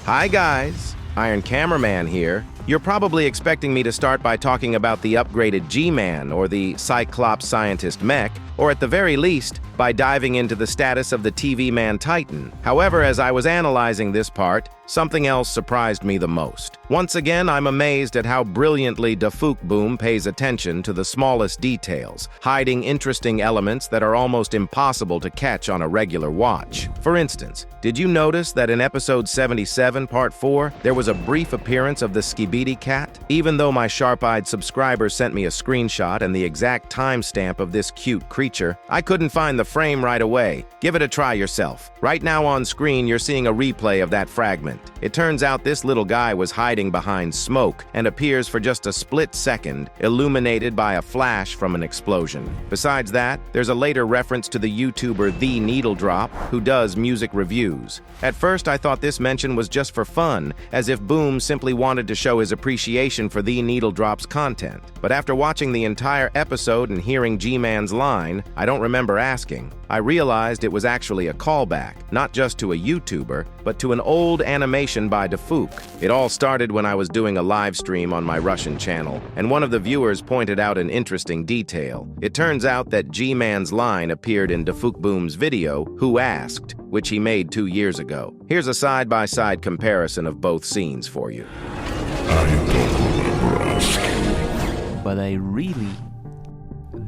Hi guys, Iron Cameraman here. You're probably expecting me to start by talking about the upgraded GMAN or the Cyclops Scientist mech, or at the very least, by diving into the status of the TV Man Titan. However, as I was analyzing this part, something else surprised me the most. Once again, I'm amazed at how brilliantly Dafuq Boom pays attention to the smallest details, hiding interesting elements that are almost impossible to catch on a regular watch. For instance, did you notice that in episode 77, part 4, there was a brief appearance of the Skibidi cat? Even though my sharp-eyed subscriber sent me a screenshot and the exact timestamp of this cute creature, I couldn't find the frame right away. Give it a try yourself. Right now on screen, you're seeing a replay of that fragment. It turns out this little guy was hiding behind smoke and appears for just a split second, illuminated by a flash from an explosion. Besides that, there's a later reference to the YouTuber The Needle Drop, who does music reviews. At first, I thought this mention was just for fun, as if Boom simply wanted to show his appreciation for The Needle Drop's content. But after watching the entire episode and hearing G-Man's line, I don't remember asking. I realized it was actually a callback, not just to a YouTuber, but to an old animation by Dafuq. It all started when I was doing a live stream on my Russian channel, and one of the viewers pointed out an interesting detail. It turns out that G-Man's line appeared in Dafuq Boom's video, Who Asked?, which he made 2 years ago. Here's a side-by-side comparison of both scenes for you. I don't remember asking. But I really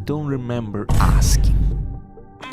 don't remember asking.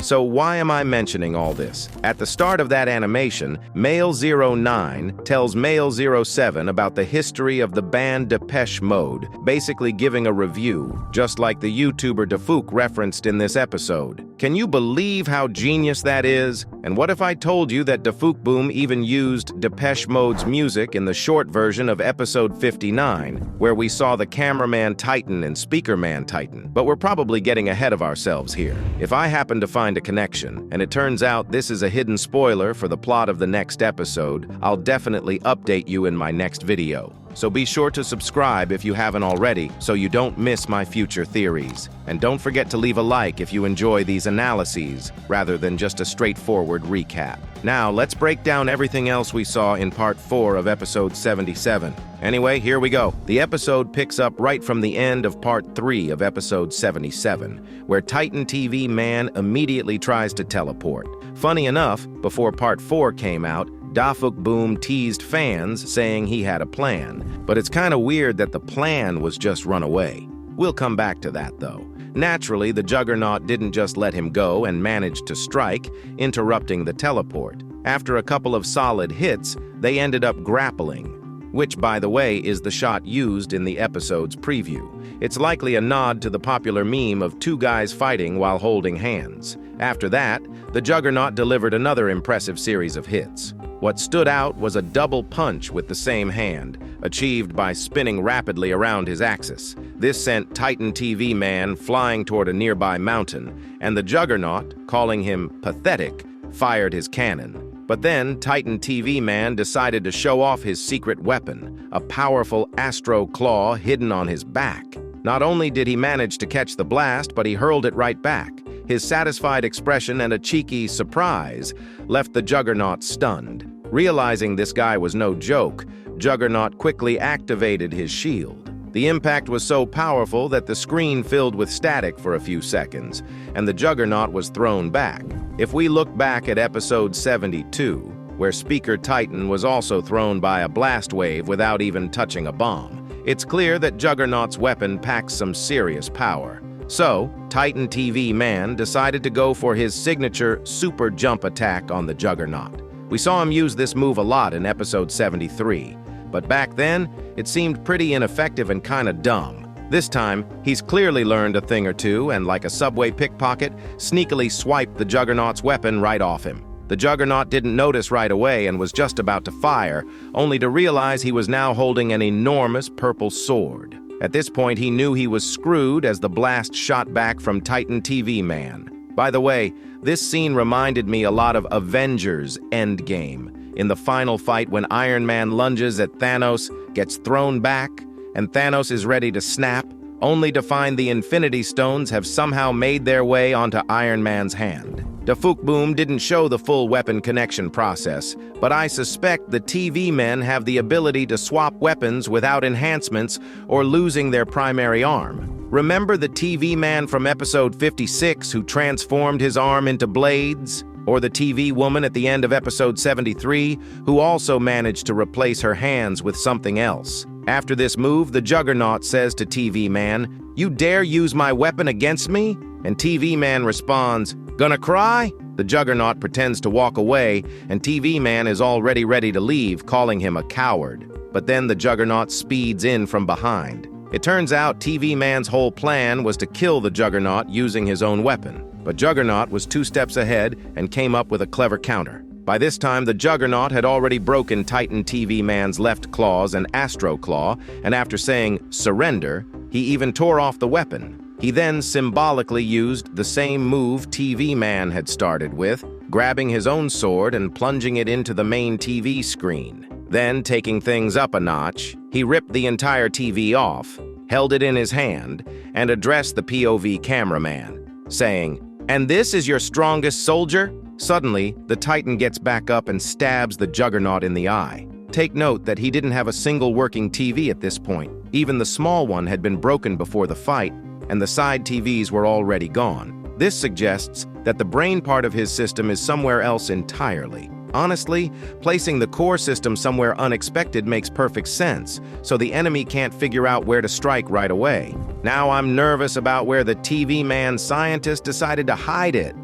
So why am I mentioning all this? At the start of that animation, Male 09 tells Male 07 about the history of the band Depeche Mode, basically giving a review, just like the YouTuber Dafuq referenced in this episode. Can you believe how genius that is? And what if I told you that Dafuq Boom even used Depeche Mode's music in the short version of episode 59, where we saw the Cameraman Titan and Speakerman Titan? But we're probably getting ahead of ourselves here. If I happen to find a connection, and it turns out this is a hidden spoiler for the plot of the next episode, I'll definitely update you in my next video. So be sure to subscribe if you haven't already, so you don't miss my future theories. And don't forget to leave a like if you enjoy these analyses, rather than just a straightforward recap. Now, let's break down everything else we saw in part 4 of episode 77. Anyway, here we go. The episode picks up right from the end of part 3 of episode 77, where Titan TV Man immediately tries to teleport. Funny enough, before part 4 came out, Dafuq Boom teased fans saying he had a plan, but it's kind of weird that the plan was just run away. We'll come back to that though. Naturally, the Juggernaut didn't just let him go and managed to strike, interrupting the teleport. After a couple of solid hits, they ended up grappling, which, by the way, is the shot used in the episode's preview. It's likely a nod to the popular meme of two guys fighting while holding hands. After that, the Juggernaut delivered another impressive series of hits. What stood out was a double punch with the same hand, achieved by spinning rapidly around his axis. This sent Titan TV Man flying toward a nearby mountain, and the Juggernaut, calling him pathetic, fired his cannon. But then, Titan TV Man decided to show off his secret weapon, a powerful astro claw hidden on his back. Not only did he manage to catch the blast, but he hurled it right back. His satisfied expression and a cheeky surprise left the Juggernaut stunned. Realizing this guy was no joke, Juggernaut quickly activated his shield. The impact was so powerful that the screen filled with static for a few seconds, and the Juggernaut was thrown back. If we look back at episode 72, where Speaker Titan was also thrown by a blast wave without even touching a bomb, it's clear that Juggernaut's weapon packs some serious power. So, Titan TV Man decided to go for his signature super jump attack on the Juggernaut. We saw him use this move a lot in episode 73, but back then, it seemed pretty ineffective and kinda dumb. This time, he's clearly learned a thing or two and, like a subway pickpocket, sneakily swiped the Juggernaut's weapon right off him. The Juggernaut didn't notice right away and was just about to fire, only to realize he was now holding an enormous purple sword. At this point, he knew he was screwed as the blast shot back from Titan TV Man. By the way, this scene reminded me a lot of Avengers Endgame. In the final fight when Iron Man lunges at Thanos, gets thrown back, and Thanos is ready to snap, only to find the Infinity Stones have somehow made their way onto Iron Man's hand. Dafuq Boom didn't show the full weapon connection process, but I suspect the TV men have the ability to swap weapons without enhancements or losing their primary arm. Remember the TV man from episode 56 who transformed his arm into blades? Or the TV woman at the end of episode 73 who also managed to replace her hands with something else? After this move, the Juggernaut says to TV Man, "You dare use my weapon against me?" And TV Man responds, "Gonna cry?" The Juggernaut pretends to walk away, and TV Man is already ready to leave, calling him a coward. But then the Juggernaut speeds in from behind. It turns out TV Man's whole plan was to kill the Juggernaut using his own weapon. But Juggernaut was 2 steps ahead and came up with a clever counter. By this time, the Juggernaut had already broken Titan TV Man's left claws and Astro Claw, and after saying, "surrender," he even tore off the weapon. He then symbolically used the same move TV Man had started with, grabbing his own sword and plunging it into the main TV screen. Then, taking things up a notch, he ripped the entire TV off, held it in his hand, and addressed the POV cameraman, saying, "And this is your strongest soldier?" Suddenly, the Titan gets back up and stabs the Juggernaut in the eye. Take note that he didn't have a single working TV at this point. Even the small one had been broken before the fight, and the side TVs were already gone. This suggests that the brain part of his system is somewhere else entirely. Honestly, placing the core system somewhere unexpected makes perfect sense, so the enemy can't figure out where to strike right away. Now I'm nervous about where the TV man scientist decided to hide it.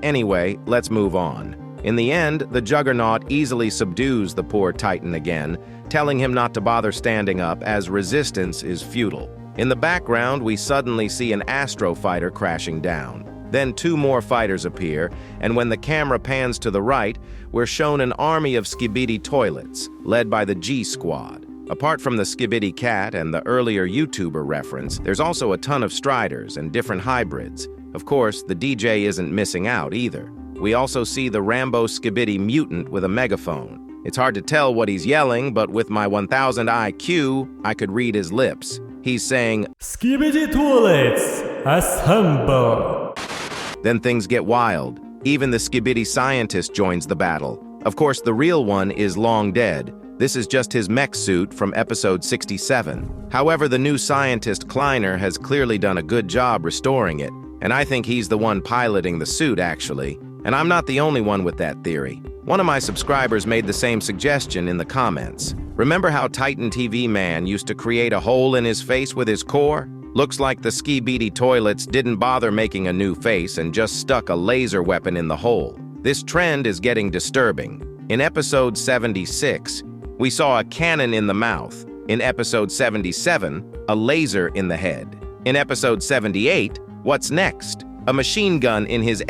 Anyway, let's move on. In the end, the Juggernaut easily subdues the poor Titan again, telling him not to bother standing up as resistance is futile. In the background, we suddenly see an Astro fighter crashing down. Then 2 more fighters appear, and when the camera pans to the right, we're shown an army of Skibidi Toilets, led by the G Squad. Apart from the Skibidi Cat and the earlier YouTuber reference, there's also a ton of Striders and different hybrids. Of course, the DJ isn't missing out either. We also see the Rambo Skibidi mutant with a megaphone. It's hard to tell what he's yelling, but with my 1000 IQ, I could read his lips. He's saying, Skibidi Toilets, assemble! Then things get wild. Even the Skibidi scientist joins the battle. Of course, the real one is long dead. This is just his mech suit from episode 67. However, the new scientist Kleiner has clearly done a good job restoring it, and I think he's the one piloting the suit, actually. And I'm not the only one with that theory. One of my subscribers made the same suggestion in the comments. Remember how Titan TV Man used to create a hole in his face with his core? Looks like the Skibidi Toilets didn't bother making a new face and just stuck a laser weapon in the hole. This trend is getting disturbing. In episode 76, we saw a cannon in the mouth. In episode 77, a laser in the head. In episode 78, what's next? A machine gun in his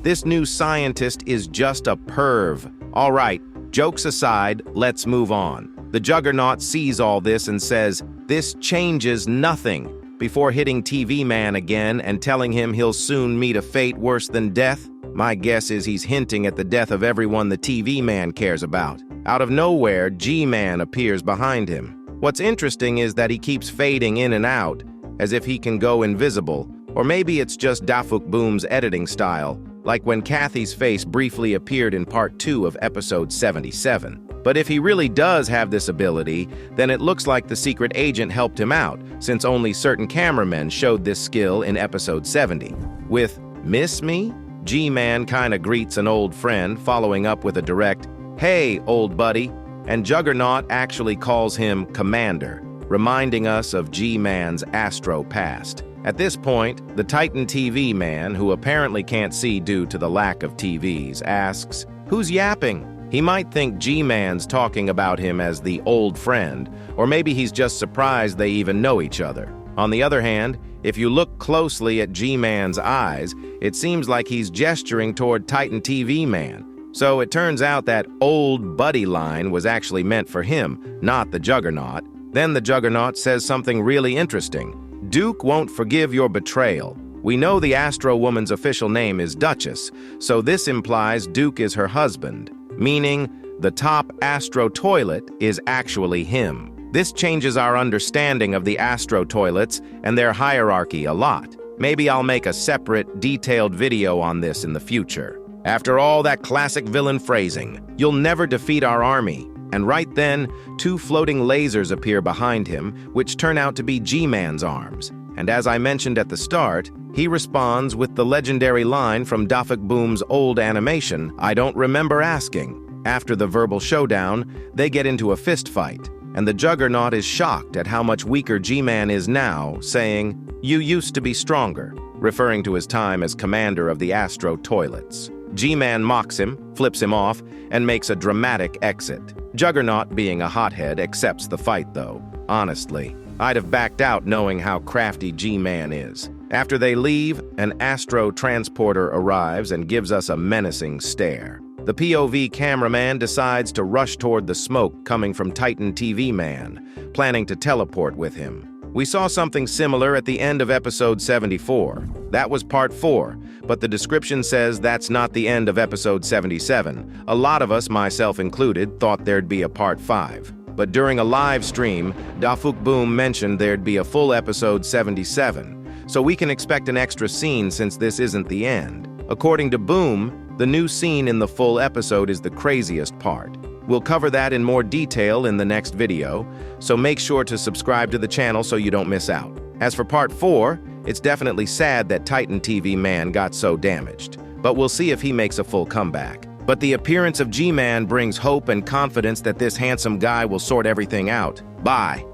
This new scientist is just a perv. All right, jokes aside, let's move on. The Juggernaut sees all this and says, "This changes nothing," before hitting TV Man again and telling him he'll soon meet a fate worse than death. My guess is he's hinting at the death of everyone the TV Man cares about. Out of nowhere, GMAN appears behind him. What's interesting is that he keeps fading in and out, as if he can go invisible, or maybe it's just Dafuq Boom's editing style, like when Kathy's face briefly appeared in part 2 of episode 77. But if he really does have this ability, then it looks like the secret agent helped him out, since only certain cameramen showed this skill in episode 70. With "Miss me?" GMAN kinda greets an old friend, following up with a direct, "Hey, old buddy," and Juggernaut actually calls him Commander, reminding us of GMAN's Astro past. At this point, the Titan TV man, who apparently can't see due to the lack of TVs, asks, "Who's yapping?" He might think G-Man's talking about him as the old friend, or maybe he's just surprised they even know each other. On the other hand, if you look closely at G-Man's eyes, it seems like he's gesturing toward Titan TV man. So it turns out that "old buddy" line was actually meant for him, not the Juggernaut. Then the Juggernaut says something really interesting. "Duke won't forgive your betrayal." We know the Astro Woman's official name is Duchess, so this implies Duke is her husband, meaning the top Astro Toilet is actually him. This changes our understanding of the Astro Toilets and their hierarchy a lot. Maybe I'll make a separate, detailed video on this in the future. After all that classic villain phrasing, you'll never defeat our army. And right then, 2 floating lasers appear behind him, which turn out to be G-Man's arms. And as I mentioned at the start, he responds with the legendary line from Dafuq Boom's old animation, "I don't remember asking." After the verbal showdown, they get into a fist fight, and the Juggernaut is shocked at how much weaker G-Man is now, saying, "You used to be stronger," referring to his time as commander of the Astro Toilets. G-Man mocks him, flips him off, and makes a dramatic exit. Juggernaut, being a hothead, accepts the fight, though. Honestly, I'd have backed out knowing how crafty G-Man is. After they leave, an Astro transporter arrives and gives us a menacing stare. The POV cameraman decides to rush toward the smoke coming from Titan TV Man, planning to teleport with him. We saw something similar at the end of episode 74. That was part 4, but the description says that's not the end of episode 77. A lot of us, myself included, thought there'd be a part 5. But during a live stream, Dafuq Boom mentioned there'd be a full episode 77, so we can expect an extra scene since this isn't the end. According to Boom, the new scene in the full episode is the craziest part. We'll cover that in more detail in the next video, so make sure to subscribe to the channel so you don't miss out. As for part 4, it's definitely sad that Titan TV Man got so damaged, but we'll see if he makes a full comeback. But the appearance of G-Man brings hope and confidence that this handsome guy will sort everything out. Bye.